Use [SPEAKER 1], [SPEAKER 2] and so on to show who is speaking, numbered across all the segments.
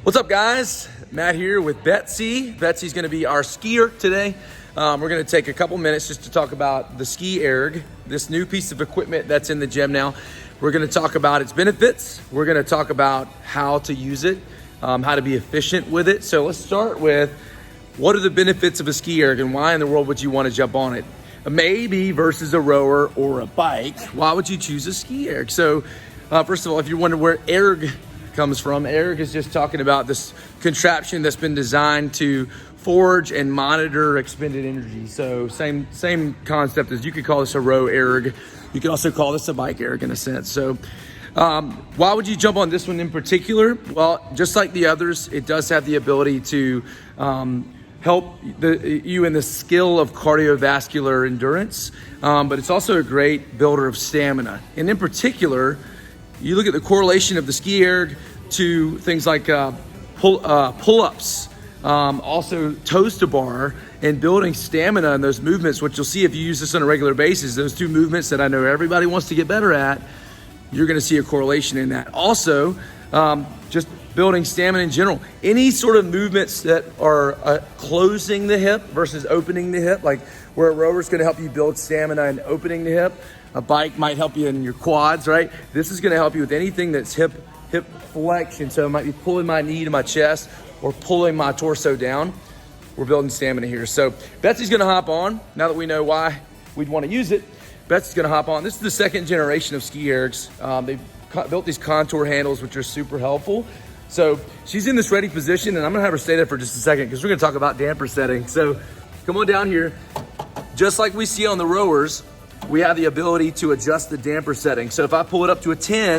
[SPEAKER 1] What's up, guys? Matt here with Betsy. Betsy's gonna be our skier today. We're gonna take a couple minutes just to talk about the Ski Erg, this new piece of equipment that's in the gym now. We're gonna talk about its benefits. We're gonna talk about how to use it, how to be efficient with it. So let's start with, what are the benefits of a Ski Erg and why in the world would you wanna jump on it? Maybe versus a rower or a bike, why would you choose a Ski Erg? So first of all, if you wonder where erg comes from, erg is just talking about this contraption that's been designed to forge and monitor expended energy. So same concept as, you could call this a row erg. You could also call this a bike erg in a sense. So why would you jump on this one in particular? Well, just like the others, it does have the ability to help you in the skill of cardiovascular endurance, but it's also a great builder of stamina. And in particular, you look at the correlation of the Ski Erg to things like pull-ups, also toes to bar, and building stamina in those movements, which you'll see if you use this on a regular basis. Those two movements that I know everybody wants to get better at, you're gonna see a correlation in that. Also, just building stamina in general. Any sort of movements that are closing the hip versus opening the hip, like where a rower is gonna help you build stamina and opening the hip, a bike might help you in your quads, right? This is gonna help you with anything that's hip flexion. So it might be pulling my knee to my chest or pulling my torso down. We're building stamina here. So Betsy's gonna hop on, now that we know why we'd wanna use it. Betsy's gonna hop on. This is the second generation of Ski Ergs. They've built these contour handles, which are super helpful. So she's in this ready position, and I'm gonna have her stay there for just a second because we're gonna talk about damper setting. So come on down here. Just like we see on the rowers, we have the ability to adjust the damper setting. So if I pull it up to a 10,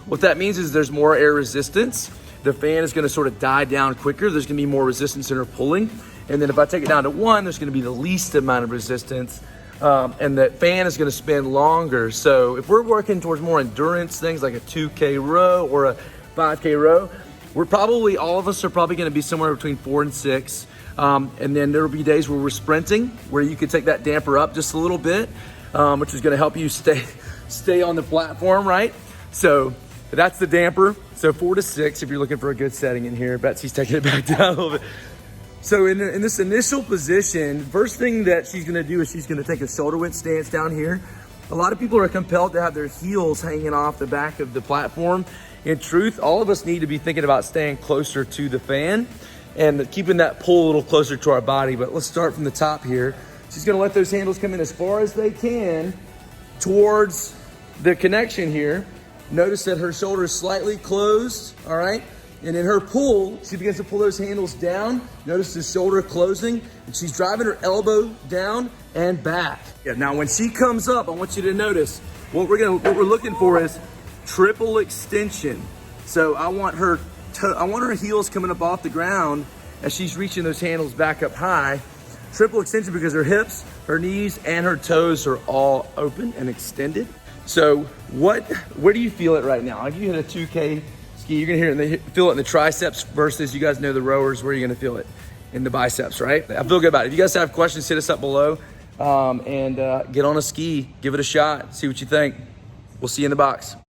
[SPEAKER 1] what that means is there's more air resistance. The fan is gonna sort of die down quicker. There's gonna be more resistance in her pulling. And then if I take it down to 1, there's gonna be the least amount of resistance. And the fan is gonna spin longer. So if we're working towards more endurance things like a 2K row or a 5K row, all of us are probably gonna be somewhere between 4 and 6. And then there'll be days where we're sprinting, where you could take that damper up just a little bit, which is gonna help you stay on the platform, right? So that's the damper. So 4 to 6 if you're looking for a good setting in here. Betsy's taking it back down a little bit. So in this initial position, first thing that she's gonna do is she's gonna take a shoulder width stance down here. A lot of people are compelled to have their heels hanging off the back of the platform. In truth, all of us need to be thinking about staying closer to the fan and keeping that pull a little closer to our body. But let's start from the top here. She's gonna let those handles come in as far as they can towards the connection here. Notice that her shoulder is slightly closed, all right? And in her pull, she begins to pull those handles down. Notice the shoulder closing, and she's driving her elbow down and back. Yeah, now when she comes up, I want you to notice, what we're looking for is triple extension. So I want her heels coming up off the ground as she's reaching those handles back up high. Triple extension because her hips, her knees, and her toes are all open and extended. So where do you feel it right now? If you hit a 2K ski, you're gonna feel it in the triceps versus, you guys know the rowers, where are you gonna feel it? In the biceps, right? I feel good about it. If you guys have questions, hit us up below and get on a ski, give it a shot, see what you think. We'll see you in the box.